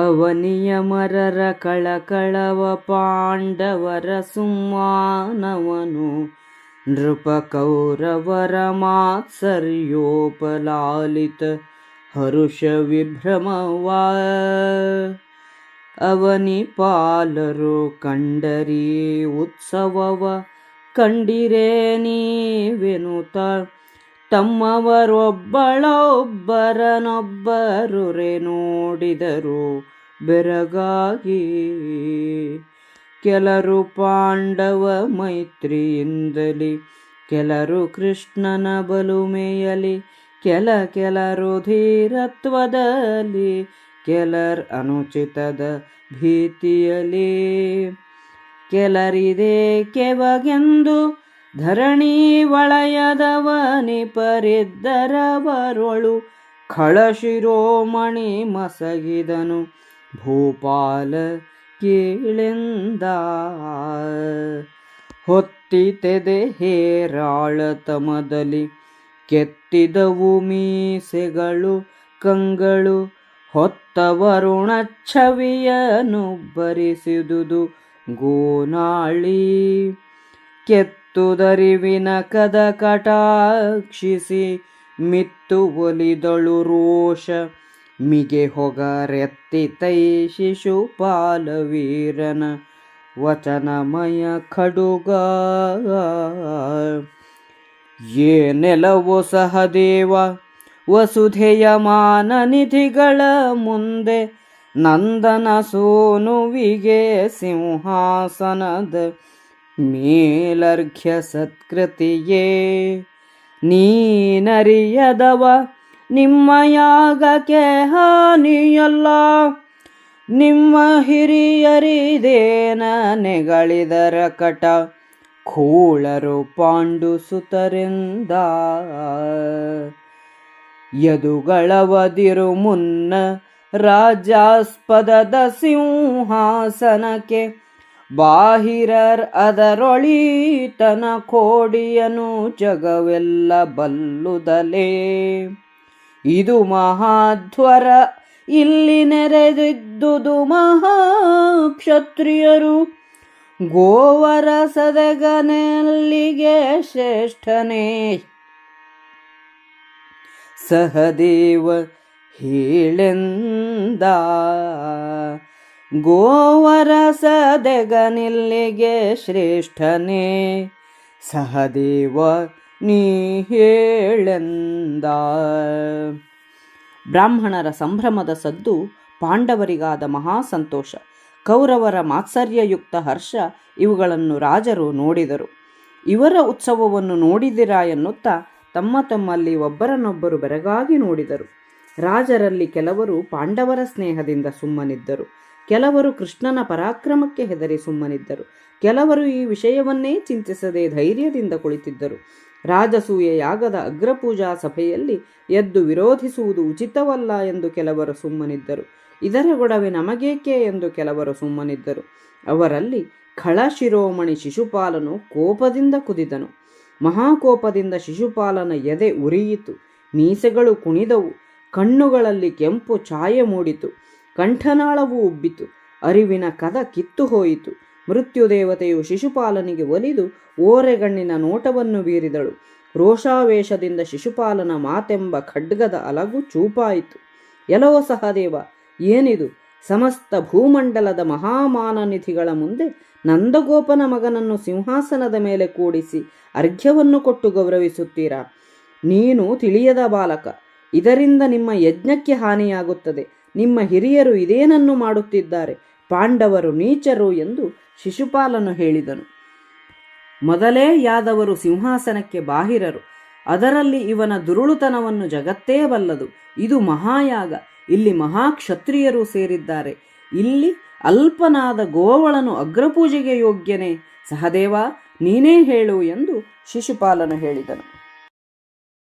ಅವನಿಯ ಮರರ ಕಳಕಳವ ಪಾಂಡವರ ಸುಮ್ಮಾನವನು ನೃಪ ಕೌರವರ ಮಾತ್ಸರ್ಯೋಪಲಾಲಿತ ಹರುಷ ವಿಭ್ರಮವಾ ಅವನಿ ಪಾಲರು ಕಂಡರಿ ಉತ್ಸವವ ಕಂಡಿರೇ ನೀವೆನುತ ತಮ್ಮವರೊಬ್ಬಳೊಬ್ಬರನೊಬ್ಬರುರೆ ನೋಡಿದರು ಬೆರಗಾಗಿ ಕೆಲರು ಪಾಂಡವ ಮೈತ್ರಿಯಿಂದಲಿ ಕೆಲರು ಕೃಷ್ಣನ ಬಲುಮೆಯಲಿ ಕೆಲರು ಧೀರತ್ವದಲ್ಲಿ ಕೆಲರ್ ಅನುಚಿತದ ಭೀತಿಯಲಿ ಕೆಲರಿದೆ ಕೆವಗೆಂದು ಧರಣಿ ವಳಯದವನಿ ಪರಿದ್ದರವರೊಳು ಖಳಶಿರೋಮಣಿ ಮಸಗಿದನು ಭೂಪಾಲ ಕೇಳೆಂದ ಹೊತ್ತಿತೆದೆ ಹೇರಾಳತಮದಲ್ಲಿ ಕೆತ್ತಿದವು ಮೀಸೆಗಳು ಕಂಗಳು ಹೊತ್ತ ವರುಣ ಛವಿಯನು ಬರಿಸಿದುದು ಗೋನಾಳಿ ಕೆತ್ತುದರಿವಿನ ಕದ ಕಟಾಕ್ಷಿಸಿ ಮಿತ್ತು ಒಲಿದಳು ರೋಷ ಮಿಗೆ ಹೊಗರೆತ್ತಿತೈ ಶಿಶುಪಾಲ ವೀರನ ವಚನಮಯ ಖಡುಗ ಏನೆಲವೋ ಸಹದೇವ ವಸುಧೆಯ ಮಾನನಿಧಿಗಳ ಮುಂದೆ ನಂದನ ಸೋನುವಿಗೆ ಸಿಂಹಾಸನದ ಮೇಲರ್ಘ್ಯ ಸತ್ಕೃತಿಯೇ ನೀನರಿಯದವ ನಿಮ್ಮ ಯಾಗಕ್ಕೆ ಹಾನಿಯಲ್ಲ ನಿಮ್ಮ ಹಿರಿಯರಿದೇನ ನೆಗಳಿದರ ಕಟ ಖೂಳರು ಪಾಂಡು ಸುತರಿಂದ ಯದುಗಳವದಿರು ಮುನ್ನ ರಾಜ್ಯಾಸ್ಪದದ ಸಿಂಹಾಸನಕ್ಕೆ ಬಾಹಿರರ್ ಅದರೊಳೀತನ ಕೋಡಿಯನು ಜಗವೆಲ್ಲ ಬಲ್ಲುದಲೇ ಇದು ಮಹಾಧ್ವರ ಇಲ್ಲಿ ನೆರೆದಿದ್ದುದು ಮಹಾಕ್ಷತ್ರಿಯರು ಗೋವರ ಸದಗನೆಲ್ಲಿಗೆ ಶ್ರೇಷ್ಠನೇ ಸಹದೇವ ಹೇಳೆಂದ ಗೋವರ ಸದಗನಿಲ್ಲಿಗೆ ಶ್ರೇಷ್ಠನೇ ಸಹದೇವ ನೀ ಹೇಳೆಂದ. ಬ್ರಾಹ್ಮಣರ ಸಂಭ್ರಮದ ಸದ್ದು ಪಾಂಡವರಿಗಾದ ಮಹಾಸಂತೋಷ. ಕೌರವರ ಮಾತ್ಸರ್ಯಯುಕ್ತ ಹರ್ಷ ಇವುಗಳನ್ನು ರಾಜರು ನೋಡಿದರು. ಇವರ ಉತ್ಸವವನ್ನು ನೋಡಿದಿರಾ ಎನ್ನುತ್ತಾ ತಮ್ಮ ತಮ್ಮಲ್ಲಿ ಒಬ್ಬರನ್ನೊಬ್ಬರು ಬೆರಗಾಗಿ ನೋಡಿದರು. ರಾಜರಲ್ಲಿ ಕೆಲವರು ಪಾಂಡವರ ಸ್ನೇಹದಿಂದ ಸುಮ್ಮನಿದ್ದರು, ಕೆಲವರು ಕೃಷ್ಣನ ಪರಾಕ್ರಮಕ್ಕೆ ಹೆದರಿ ಸುಮ್ಮನಿದ್ದರು, ಕೆಲವರು ಈ ವಿಷಯವನ್ನೇ ಚಿಂತಿಸದೆ ಧೈರ್ಯದಿಂದ ಕುಳಿತಿದ್ದರು. ರಾಜಸೂಯ ಯಾಗದ ಅಗ್ರಪೂಜಾ ಸಭೆಯಲ್ಲಿ ಎದ್ದು ವಿರೋಧಿಸುವುದು ಉಚಿತವಲ್ಲ ಎಂದು ಕೆಲವರು ಸುಮ್ಮನಿದ್ದರು. ಇದರ ಗೊಡವೆ ನಮಗೇಕೆ ಎಂದು ಕೆಲವರು ಸುಮ್ಮನಿದ್ದರು. ಅವರಲ್ಲಿ ಖಳಶಿರೋಮಣಿ ಶಿಶುಪಾಲನು ಕೋಪದಿಂದ ಕುದಿದನು. ಮಹಾಕೋಪದಿಂದ ಶಿಶುಪಾಲನ ಎದೆ ಉರಿಯಿತು, ಮೀಸೆಗಳು ಕುಣಿದವು, ಕಣ್ಣುಗಳಲ್ಲಿ ಕೆಂಪು ಛಾಯೆ ಮೂಡಿತು, ಕಂಠನಾಳವು ಉಬ್ಬಿತು, ಅರಿವಿನ ಕದ ಕಿತ್ತು ಹೋಯಿತು. ಮೃತ್ಯುದೇವತೆಯು ಶಿಶುಪಾಲನಿಗೆ ಒಲಿದು ಓರೆಗಣ್ಣಿನ ನೋಟವನ್ನು ಬೀರಿದಳು. ರೋಷಾವೇಶದಿಂದ ಶಿಶುಪಾಲನ ಮಾತೆಂಬ ಖಡ್ಗದ ಅಲಗು ಚೂಪಾಯಿತು. ಎಲೋ ಸಹದೇವ, ಏನಿದು? ಸಮಸ್ತ ಭೂಮಂಡಲದ ಮಹಾಮಾನನಿಧಿಗಳ ಮುಂದೆ ನಂದಗೋಪನ ಮಗನನ್ನು ಸಿಂಹಾಸನದ ಮೇಲೆ ಕೂಡಿಸಿ ಅರ್ಘ್ಯವನ್ನು ಕೊಟ್ಟು ಗೌರವಿಸುತ್ತೀರಾ? ನೀನು ತಿಳಿಯದ ಬಾಲಕ, ಇದರಿಂದ ನಿಮ್ಮ ಯಜ್ಞಕ್ಕೆ ಹಾನಿಯಾಗುತ್ತದೆ. ನಿಮ್ಮ ಹಿರಿಯರು ಇದೇನನ್ನು ಮಾಡುತ್ತಿದ್ದಾರೆ? ಪಾಂಡವರು ನೀಚರು ಎಂದು ಶಿಶುಪಾಲನು ಹೇಳಿದನು. ಮೊದಲೇ ಯಾದವರು ಸಿಂಹಾಸನಕ್ಕೆ ಬಾಹಿರರು. ಅದರಲ್ಲಿ ಇವನ ದುರುಳುತನವನ್ನು ಜಗತ್ತೇ ಬಲ್ಲದು. ಇದು ಮಹಾಯಾಗ. ಇಲ್ಲಿ ಮಹಾಕ್ಷತ್ರಿಯರು ಸೇರಿದ್ದಾರೆ. ಇಲ್ಲಿ ಅಲ್ಪನಾದ ಗೋವಳನು ಅಗ್ರಪೂಜೆಗೆ ಯೋಗ್ಯನೇ? ಸಹದೇವ, ನೀನೇ ಹೇಳು ಎಂದು ಶಿಶುಪಾಲನು ಹೇಳಿದನು.